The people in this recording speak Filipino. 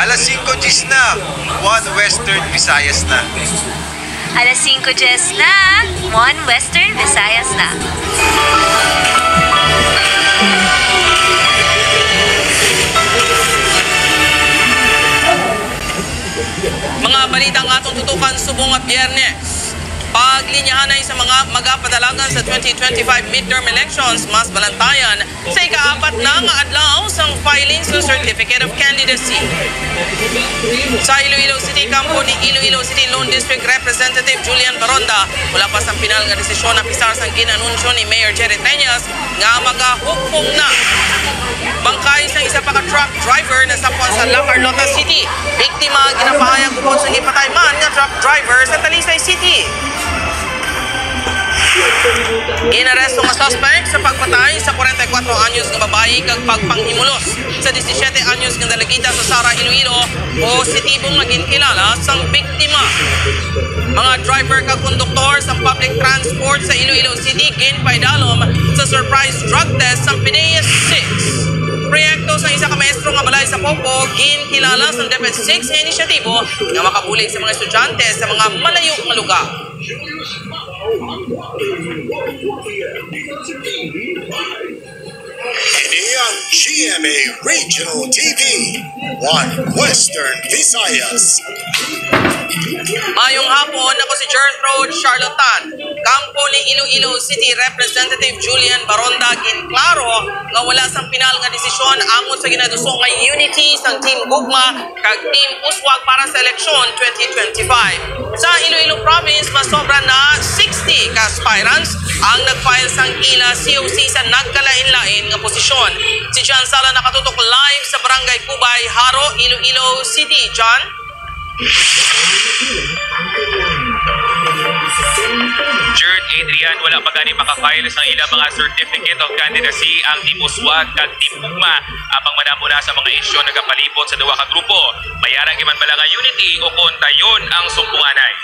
Alas 5 Gis na, One Western Visayas na. Alas 5 Gis na, One Western Visayas na. Mga balitang atong tutukan subong nga Biyernes. Paglinyahan ay sa mga magapadalagan sa 2025 midterm elections, mas balantayan sa ika-4 na nga adlaw sang filing sa Certificate of Candidacy. Sa Iloilo City, kampo ni Iloilo City Lone District Representative Julian Baronda, wala pa sang pinal nga desisyon na pisar sang ginanunsyo ni Mayor Jerry Teñas nga magahukpong na. Bangkay sa isa pa ka truck driver na sapuan sa La Carlota City. Biktima ginapahayag upod sa gipatay man nga truck driver sa Talisay City. Inaresto nga suspect sa pagpatay sa 44 anyos nga babae kag pagpanghimulos sa 17 anyos nga dalagita sa Sara, Iloilo, positibong naging kilala sang biktima. Mga driver kag konduktor sa public transport sa Iloilo City ginpaydalom sa surprise drug test sa PDEA 6. Proyekto sa isa ka maestro nga balay sa Popo ginkilala sa DepEd 6 nga inisyatibo nga makabulig sa mga estudyante sa mga malayo nga lugar. Ini ang GMA Regional TV, One Western Visayas. Mayong hapon, ako si Gertrude Charlotan. Kampo ni Iloilo City Representative Julian Baronda ginklaro nga wala sang pinal nga desisyon angon sa ginadusong nga unity sang Team Gugma kag Team Uswag para sa eleksyon 2025. Sa Iloilo Province, mas sobra na 60 ka aspirants ang nag-file sang ila COC sa nagkalain-lain nga posisyon. Si John Sala nakatutok live sa Barangay Kubay, Haro, Iloilo City. John? Jerd Adrian, wala pa gani makafile sa ilang mga Certificate of Candidacy ang Team Uswag kag Team Gugma apang madamo na sa mga isyu nagapalibot sa duwa ka grupo. Mayarang giman bala nga unity o kontayon ang sumpunganay.